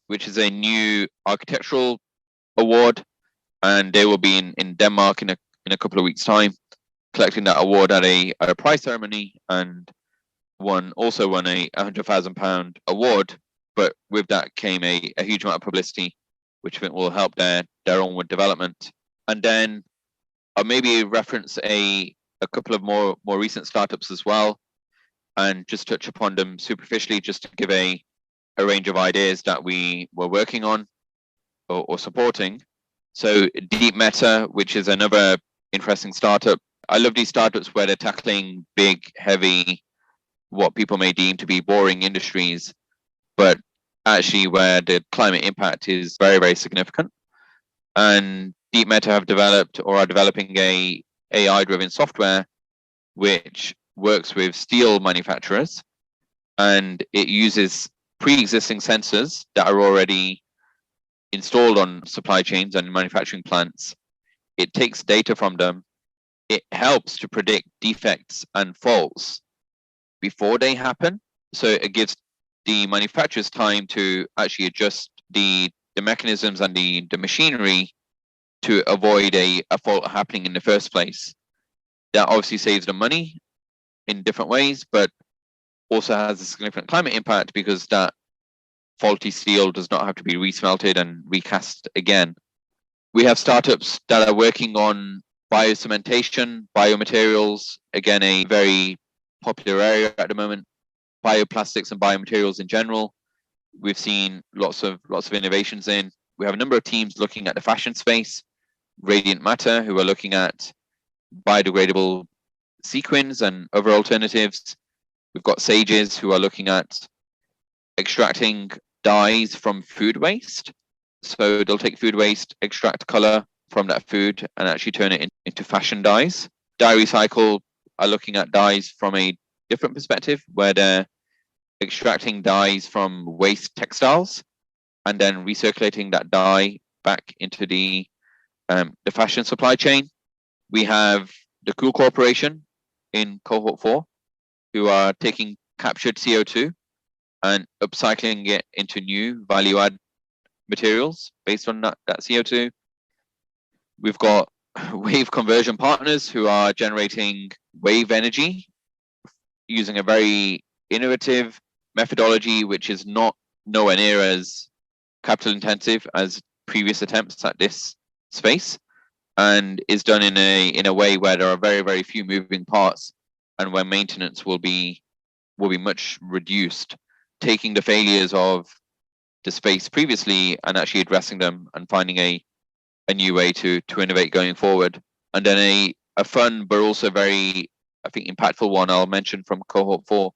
Speaker 2: which is a new architectural award, and they will be in Denmark in a couple of weeks' time, collecting that award at a prize ceremony, and also won a £100,000 award. But with that came a huge amount of publicity, which I think will help their onward development. And then I'll maybe reference a couple of more recent startups as well, and just touch upon them superficially, just to give a range of ideas that we were working on or supporting. So Deep Meta, which is another interesting startup. I love these startups where they're tackling big, heavy, what people may deem to be boring industries, but actually where the climate impact is very, very significant. And Deep Meta have developed or are developing a AI-driven software which works with steel manufacturers, and it uses pre-existing sensors that are already installed on supply chains and manufacturing plants. It takes data from them. It helps to predict defects and faults before they happen. So it gives the manufacturers time to actually adjust the mechanisms and the machinery to avoid a fault happening in the first place. That obviously saves them money, in different ways, but also has a significant climate impact because that faulty steel does not have to be resmelted and recast again. We have startups that are working on biocementation, biomaterials, again, a very popular area at the moment, bioplastics and biomaterials in general. We've seen lots of innovations in. We have a number of teams looking at the fashion space, Radiant Matter, who are looking at biodegradable sequins and other alternatives. We've got Sages, who are looking at extracting dyes from food waste. So they'll take food waste, extract color from that food, and actually turn it into fashion dyes. Dye Recycle are looking at dyes from a different perspective, where they're extracting dyes from waste textiles and then recirculating that dye back into the fashion supply chain. We have the Cool Corporation in cohort 4, who are taking captured CO2 and upcycling it into new value-add materials based on that CO2. We've got wave conversion partners who are generating wave energy using a very innovative methodology, which is nowhere near as capital intensive as previous attempts at this space, and is done in a way where there are very, very few moving parts and where maintenance will be much reduced, taking the failures of the space previously and actually addressing them and finding a new way to innovate going forward. And then a fun but also very, I think, impactful one I'll mention from cohort 4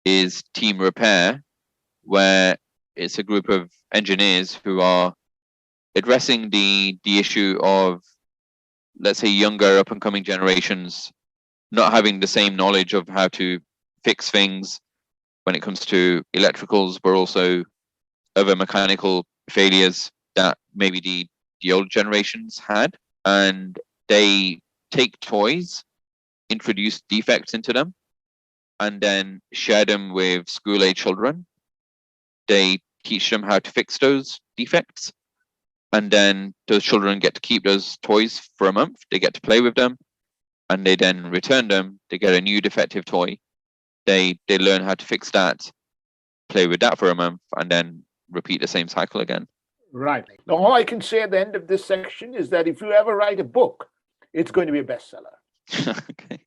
Speaker 2: is Team Repair, where it's a group of engineers who are addressing the issue of, let's say, younger up and coming generations not having the same knowledge of how to fix things when it comes to electricals, but also other mechanical failures that maybe the old generations had. And they take toys, introduce defects into them, and then share them with school-age children. They teach them how to fix those defects, and then those children get to keep those toys for a month. They get to play with them, and they then return them. They get a new defective toy. They learn how to fix that, play with that for a month, and then repeat the same cycle again.
Speaker 1: Right. Now, all I can say at the end of this section is that if you ever write a book, it's going to be a bestseller.
Speaker 2: Okay,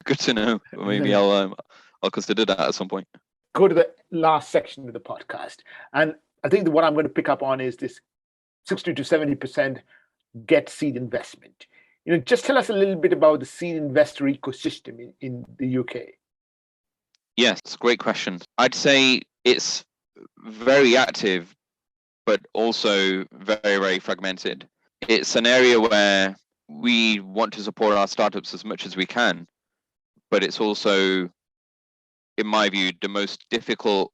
Speaker 2: good to know. Maybe I'll consider that at some point.
Speaker 1: Go to the last section of the podcast, and I think that what I'm going to pick up on is this 60 to 70% get seed investment. Just tell us a little bit about the seed investor ecosystem in the UK.
Speaker 2: Yes, it's a great question. I'd say it's very active, but also very, very fragmented. It's an area where we want to support our startups as much as we can, but it's also, in my view, the most difficult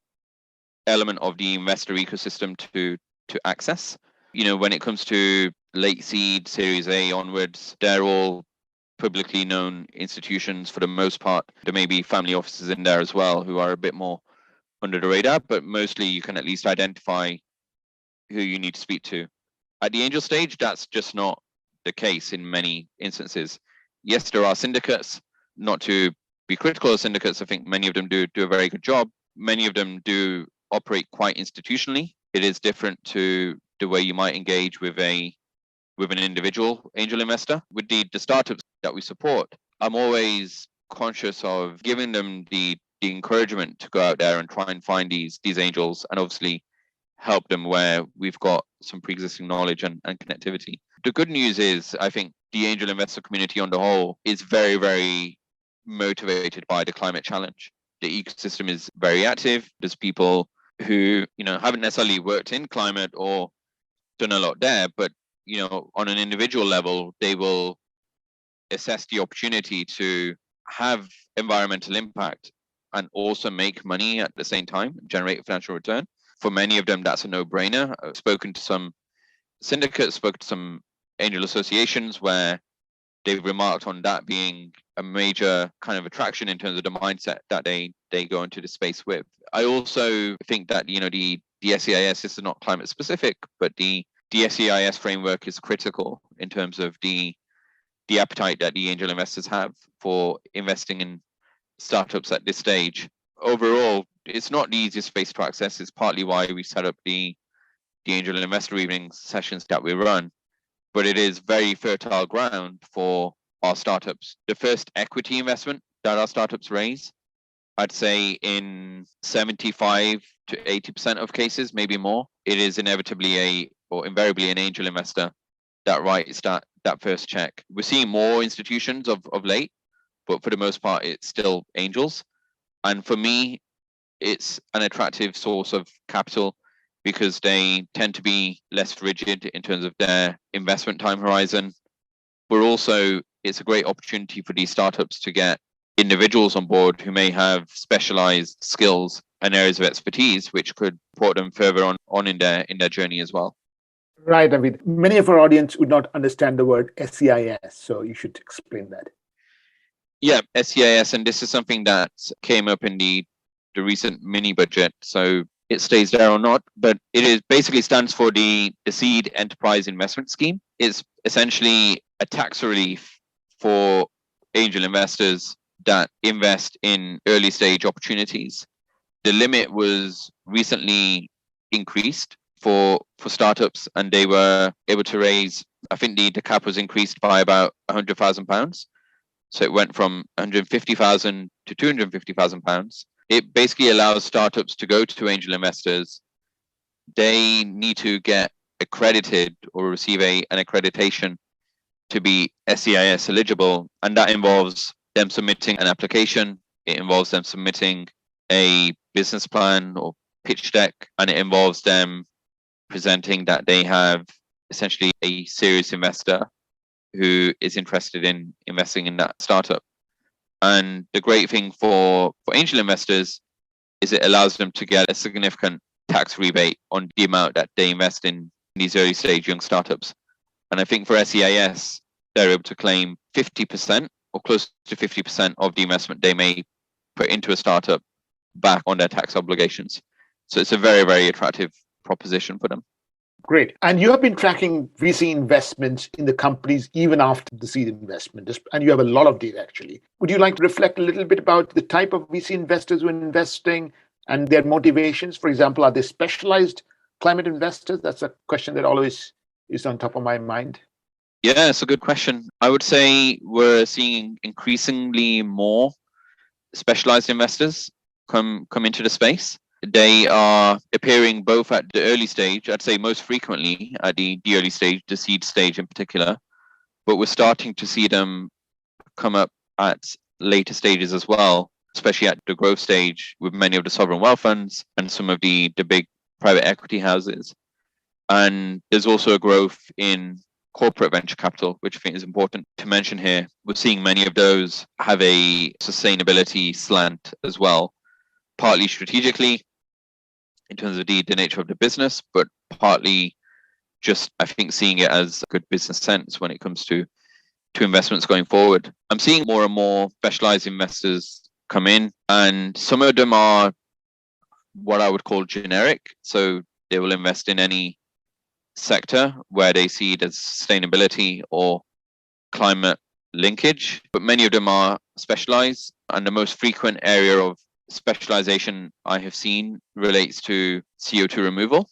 Speaker 2: element of the investor ecosystem to access. When it comes to late seed, Series A onwards, they're all publicly known institutions for the most part. There may be family offices in there as well who are a bit more under the radar, but mostly you can at least identify who you need to speak to. At the angel stage, that's just not the case in many instances. Yes, there are syndicates. Not to be critical of syndicates, I think many of them do a very good job. Many of them do operate quite institutionally. It is different to the way you might engage with an individual angel investor. With the startups that we support, I'm always conscious of giving them the encouragement to go out there and try and find these angels, and obviously help them where we've got some pre-existing knowledge and connectivity. The good news is, I think the angel investor community on the whole is very, very motivated by the climate challenge. The ecosystem is very active. There's people who, haven't necessarily worked in climate or done a lot there, but, on an individual level, they will assess the opportunity to have environmental impact and also make money at the same time, generate a financial return. For many of them, that's a no-brainer. I've spoken to some syndicates, spoken to some angel associations where they've remarked on that being a major kind of attraction in terms of the mindset that they go into the space with. I also think that, the SEIS, this is not climate specific, but the SEIS framework is critical in terms of the appetite that the angel investors have for investing in startups at this stage. Overall, it's not the easiest space to access. It's partly why we set up the angel investor evening sessions that we run, but it is very fertile ground for our startups. The first equity investment that our startups raise, I'd say in 75 to 80% of cases, maybe more, it is invariably an angel investor that writes that first check. We're seeing more institutions of late, but for the most part, it's still angels. And for me, it's an attractive source of capital because they tend to be less rigid in terms of their investment time horizon. But also, it's a great opportunity for these startups to get individuals on board who may have specialized skills and areas of expertise, which could put them further on in their journey as well.
Speaker 1: Right, Naveed. Many of our audience would not understand the word SEIS, so you should explain that.
Speaker 2: Yeah, SEIS, and this is something that came up in the recent mini budget, so it stays there or not, but it is basically stands for the Seed Enterprise Investment Scheme. It's essentially a tax relief for angel investors that invest in early stage opportunities. The limit was recently increased for startups, and they were able to raise, I think the cap was increased by about £100,000. So it went from 150,000 to 250,000 pounds. It basically allows startups to go to angel investors. They need to get accredited or receive an accreditation to be SEIS eligible, and that involves them submitting an application. It involves them submitting a business plan or pitch deck, and it involves them presenting that they have essentially a serious investor who is interested in investing in that startup. And the great thing for angel investors is it allows them to get a significant tax rebate on the amount that they invest in these early stage young startups. And I think for SEIS, they're able to claim 50% or close to 50% of the investment they may put into a startup back on their tax obligations. So it's a very, very attractive proposition for them.
Speaker 1: Great. And you have been tracking VC investments in the companies even after the seed investment, and you have a lot of data, actually. Would you like to reflect a little bit about the type of VC investors who are investing and their motivations? For example, are they specialized climate investors? That's a question that always is on top of my mind.
Speaker 2: Yeah, it's a good question. I would say we're seeing increasingly more specialized investors come into the space. They are appearing both at the early stage, I'd say most frequently at the early stage, the seed stage in particular, but we're starting to see them come up at later stages as well, especially at the growth stage with many of the sovereign wealth funds and some of the big private equity houses. And there's also a growth in corporate venture capital, which I think is important to mention here. We're seeing many of those have a sustainability slant as well, partly strategically in terms of the nature of the business, but partly just, I think, seeing it as a good business sense when it comes to investments going forward. I'm seeing more and more specialized investors come in, and some of them are what I would call generic. So they will invest in any sector where they see it as sustainability or climate linkage, but many of them are specialized, and the most frequent area of specialization I have seen relates to CO2 removal.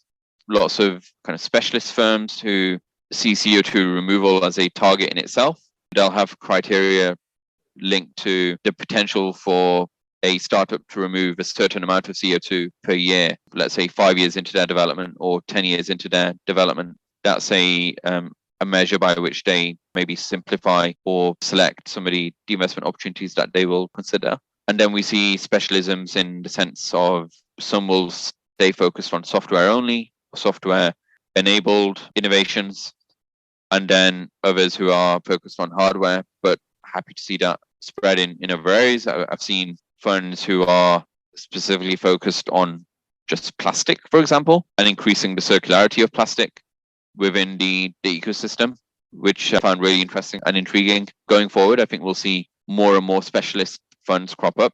Speaker 2: Lots of kind of specialist firms who see CO2 removal as a target in itself. They'll have criteria linked to the potential for a startup to remove a certain amount of CO2 per year, let's say 5 years into their development or 10 years into their development. That's a measure by which they maybe simplify or select some of the investment opportunities that they will consider. And then we see specialisms in the sense of some will stay focused on software only, software enabled innovations, and then others who are focused on hardware, but happy to see that spread in other areas. I've seen funds who are specifically focused on just plastic, for example, and increasing the circularity of plastic within the ecosystem, which I found really interesting and intriguing. Going forward, I think we'll see more and more specialist funds crop up.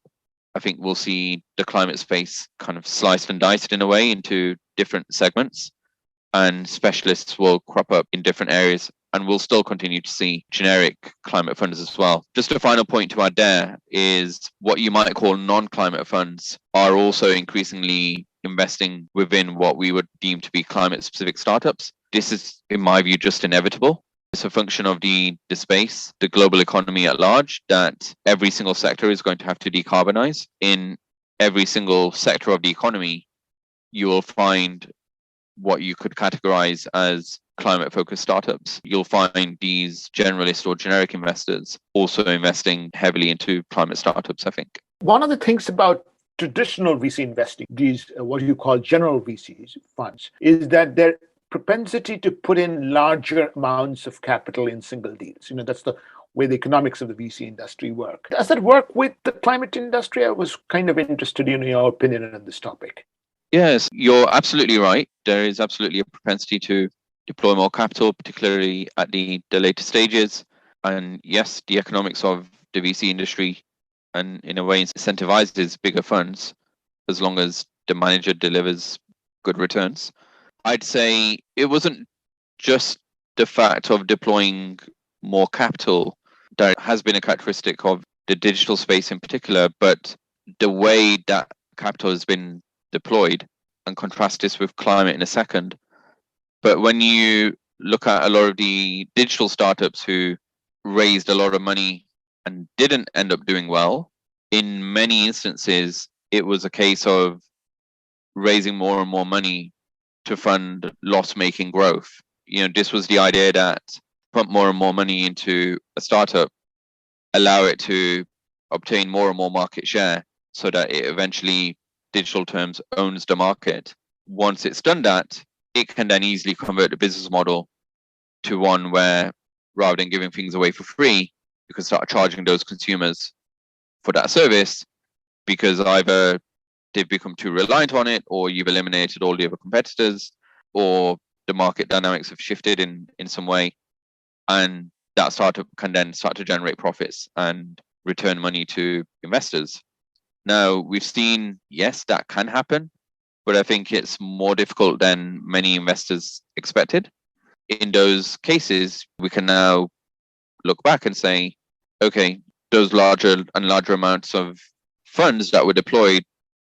Speaker 2: I think we'll see the climate space kind of sliced and diced in a way into different segments, and specialists will crop up in different areas. And we'll still continue to see generic climate funds as well. Just a final point to add there is what you might call non-climate funds are also increasingly investing within what we would deem to be climate-specific startups. This is, in my view, just inevitable. It's a function of the space, the global economy at large, that every single sector is going to have to decarbonize. In every single sector of the economy, you will find what you could categorize as climate-focused startups. You'll find these generalist or generic investors also investing heavily into climate startups, I think.
Speaker 1: One of the things about traditional VC investing, these what you call general VCs funds, is that their propensity to put in larger amounts of capital in single deals. That's the way the economics of the VC industry work. Does that work with the climate industry? I was kind of interested in your opinion on this topic.
Speaker 2: Yes, you're absolutely right. There is absolutely a propensity to deploy more capital, particularly at the later stages. And yes, the economics of the VC industry and in a way incentivizes bigger funds as long as the manager delivers good returns. I'd say it wasn't just the fact of deploying more capital that has been a characteristic of the digital space in particular, but the way that capital has been deployed, and contrast this with climate in a second. But when you look at a lot of the digital startups who raised a lot of money and didn't end up doing well, in many instances, it was a case of raising more and more money to fund loss-making growth. This was the idea that pump more and more money into a startup, allow it to obtain more and more market share so that it eventually, digital terms, owns the market. Once it's done that, it can then easily convert the business model to one where rather than giving things away for free, you can start charging those consumers for that service because either they've become too reliant on it, or you've eliminated all the other competitors, or the market dynamics have shifted in some way, and that startup can then start to generate profits and return money to investors. Now, we've seen, yes, that can happen, but I think it's more difficult than many investors expected. In those cases, we can now look back and say, okay, those larger and larger amounts of funds that were deployed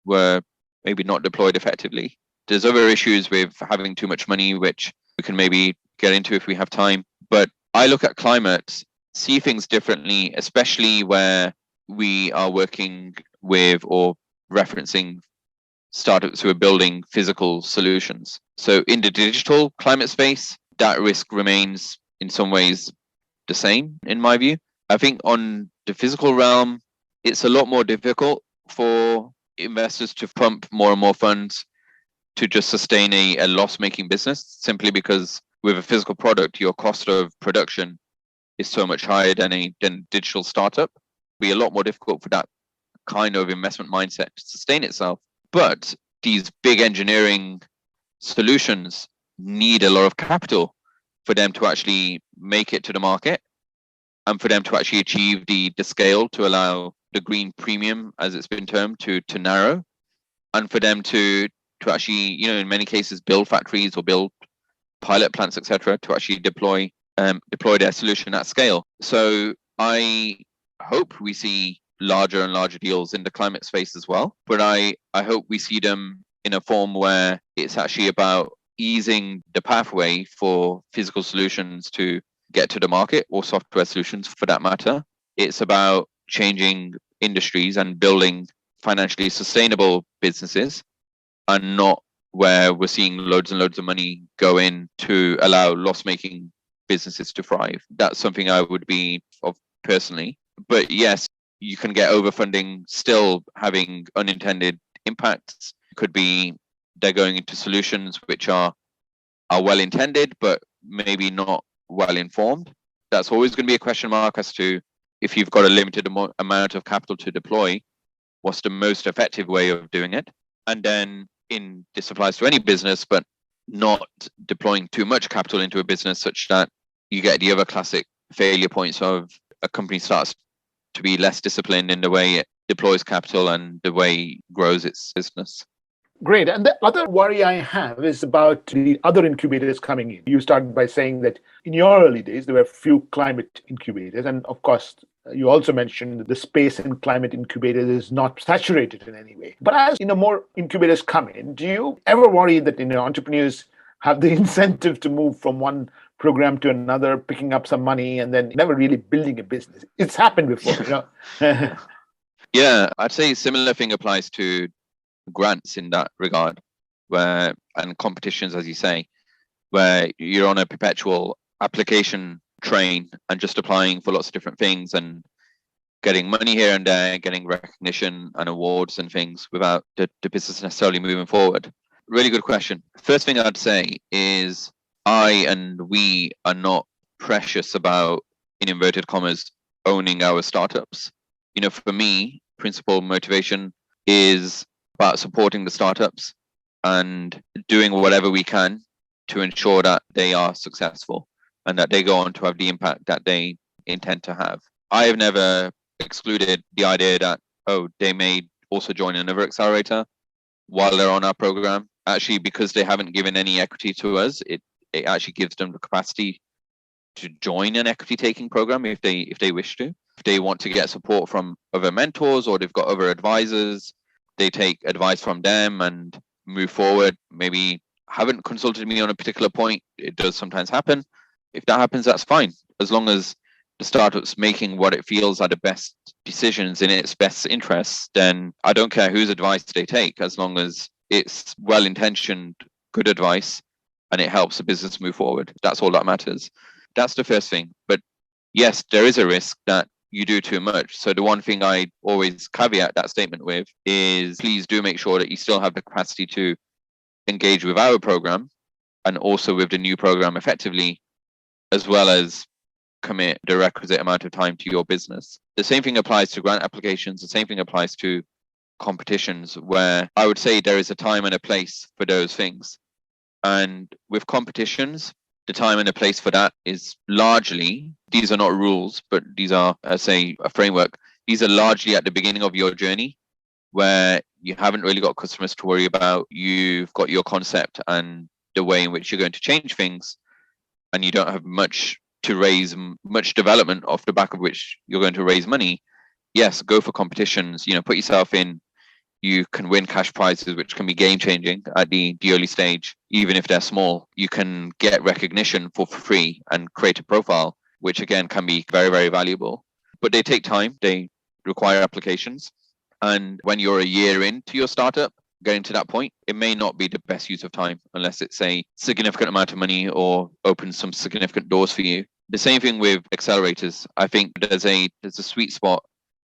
Speaker 2: were maybe not deployed effectively. There's other issues with having too much money, which we can maybe get into if we have time. But I look at climate, see things differently, especially where we are working with or referencing startups who are building physical solutions. So in the digital climate space, that risk remains in some ways the same, in my view. I think on the physical realm, it's a lot more difficult for investors to pump more and more funds to just sustain a loss-making business, simply because with a physical product, your cost of production is so much higher than a digital startup. It'll be a lot more difficult for that kind of investment mindset to sustain itself. But these big engineering solutions need a lot of capital for them to actually make it to the market and for them to actually achieve the scale to allow the green premium, as it's been termed, to narrow, and for them to actually, in many cases, build factories or build pilot plants, etc., to actually deploy their solution at scale. So I hope we see larger and larger deals in the climate space as well, but I hope we see them in a form where it's actually about easing the pathway for physical solutions to get to the market, or software solutions for that matter. It's about changing industries and building financially sustainable businesses, and not where we're seeing loads and loads of money go in to allow loss-making businesses to thrive. That's something I would be of personally. But yes, you can get overfunding still having unintended impacts. It could be they're going into solutions which are well intended, but maybe not well informed. That's always going to be a question mark as to, if you've got a limited amount of capital to deploy, what's the most effective way of doing it? And then this applies to any business, but not deploying too much capital into a business such that you get the other classic failure points of a company starts to be less disciplined in the way it deploys capital and the way it grows its business.
Speaker 1: Great. And the other worry I have is about the other incubators coming in. You started by saying that in your early days, there were few climate incubators. And of course, you also mentioned that the space in climate incubators is not saturated in any way. But as more incubators come in, do you ever worry that entrepreneurs have the incentive to move from one program to another, picking up some money and then never really building a business? It's happened before.
Speaker 2: Yeah, I'd say a similar thing applies to grants in that regard, and competitions, as you say, where you're on a perpetual application train and just applying for lots of different things and getting money here and there, getting recognition and awards and things without the business necessarily moving forward. Really good question. First thing I'd say is we are not precious about, in inverted commas, owning our startups. For me, principal motivation is about supporting the startups and doing whatever we can to ensure that they are successful and that they go on to have the impact that they intend to have. I have never excluded the idea that, they may also join another accelerator while they're on our program. Actually, because they haven't given any equity to us, it actually gives them the capacity to join an equity taking program if they wish to. If they want to get support from other mentors or they've got other advisors, they take advice from them and move forward. Maybe haven't consulted me on a particular point. It does sometimes happen. If that happens, that's fine. As long as the startup's making what it feels are the best decisions in its best interests, then I don't care whose advice they take, as long as it's well-intentioned, good advice, and it helps the business move forward. That's all that matters. That's the first thing. But yes, there is a risk that you do too much. So the one thing I always caveat that statement with is please do make sure that you still have the capacity to engage with our program and also with the new program effectively, as well as commit the requisite amount of time to your business. The same thing applies to grant applications. The same thing applies to competitions, where I would say there is a time and a place for those things. And with competitions, the time and the place for that is largely, these are not rules, but these are, say, a framework. These are largely at the beginning of your journey, where you haven't really got customers to worry about. You've got your concept and the way in which you're going to change things, and you don't have much to raise, much development off the back of which you're going to raise money. Yes, go for competitions, put yourself in. You can win cash prizes, which can be game changing at the early stage, even if they're small. You can get recognition for free and create a profile, which again can be very, very valuable. But they take time. They require applications. And when you're a year into your startup, getting to that point, it may not be the best use of time unless it's a significant amount of money or opens some significant doors for you. The same thing with accelerators. I think there's a sweet spot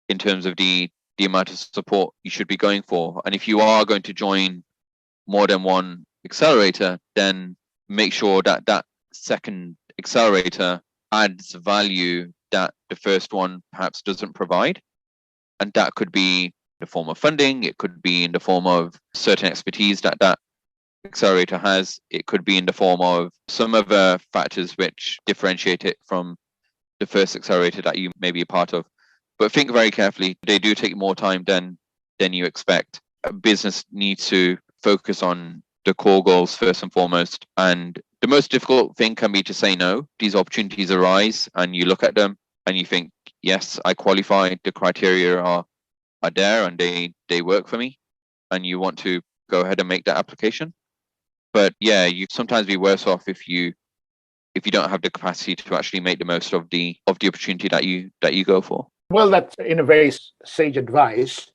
Speaker 2: in terms of the amount of support you should be going for. And if you are going to join more than one accelerator, then make sure that that second accelerator adds value that the first one perhaps doesn't provide. And that could be in the form of funding. It could be in the form of certain expertise that accelerator has. It could be in the form of some other factors which differentiate it from the first accelerator that you may be a part of. But think very carefully. They do take more time than you expect. A business needs to focus on the core goals first and foremost. And the most difficult thing can be to say no. These opportunities arise and you look at them and you think, yes, I qualify. The criteria are there and they work for me. And you want to go ahead and make that application. But yeah, you sometimes be worse off if you don't have the capacity to actually make the most of the opportunity that you go for.
Speaker 1: Well, that's in a very sage advice.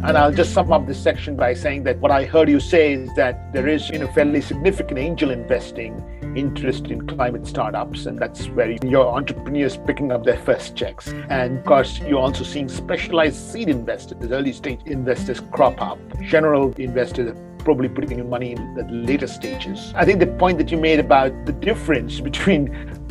Speaker 1: And I'll just sum up this section by saying that what I heard you say is that there is fairly significant angel investing interest in climate startups, and that's where your entrepreneurs picking up their first checks. And of course, you're also seeing specialized seed investors, early stage investors crop up. General investors are probably putting in money in the later stages. I think the point that you made about the difference between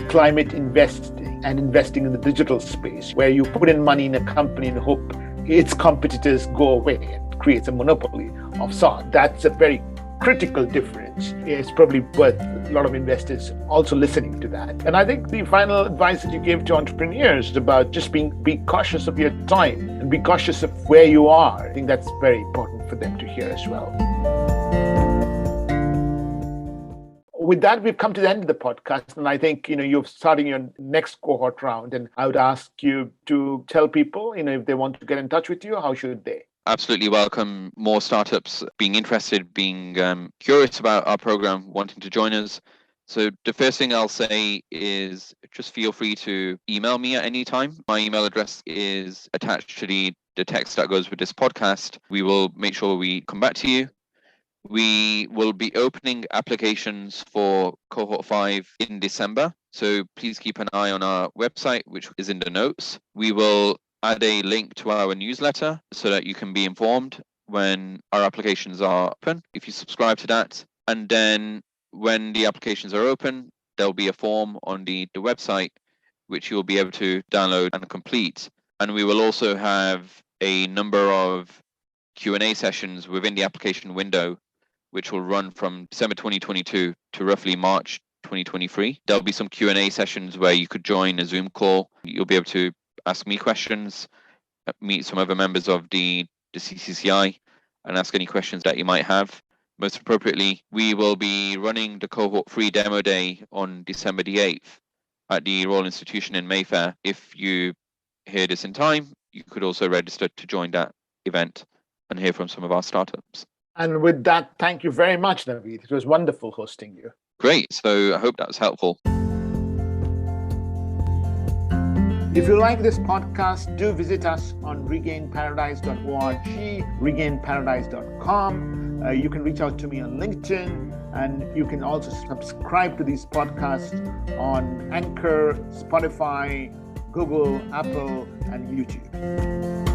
Speaker 1: climate investing and investing in the digital space, where you put in money in a company and hope its competitors go away and creates a monopoly of sort, that's a very critical difference. It's probably worth a lot of investors also listening to that. And I think the final advice that you gave to entrepreneurs is about just be cautious of your time and be cautious of where you are. I think that's very important for them to hear as well. With that, we've come to the end of the podcast, and I think you're starting your next cohort round, and I would ask you to tell people, if they want to get in touch with you, how should they?
Speaker 2: Absolutely welcome more startups being interested, being curious about our program, wanting to join us. So the first thing I'll say is just feel free to email me at any time. My email address is attached to the text that goes with this podcast. We will make sure we come back to you. We will be opening applications for cohort 5 in December. So please keep an eye on our website, which is in the notes. We will add a link to our newsletter so that you can be informed when our applications are open, if you subscribe to that. And then when the applications are open, there'll be a form on the website, which you'll be able to download and complete. And we will also have a number of Q&A sessions within the application window, which will run from December 2022 to roughly March 2023. There'll be some Q&A sessions where you could join a Zoom call. You'll be able to ask me questions, meet some other members of the CCCI, and ask any questions that you might have. Most appropriately, we will be running the cohort 3 demo day on December the 8th at the Royal Institution in Mayfair. If you hear this in time, you could also register to join that event and hear from some of our startups.
Speaker 1: And with that, thank you very much, Naveed. It was wonderful hosting you.
Speaker 2: Great. So I hope that was helpful.
Speaker 1: If you like this podcast, do visit us on regainparadise.org, regainparadise.com. You can reach out to me on LinkedIn, and you can also subscribe to these podcasts on Anchor, Spotify, Google, Apple, and YouTube.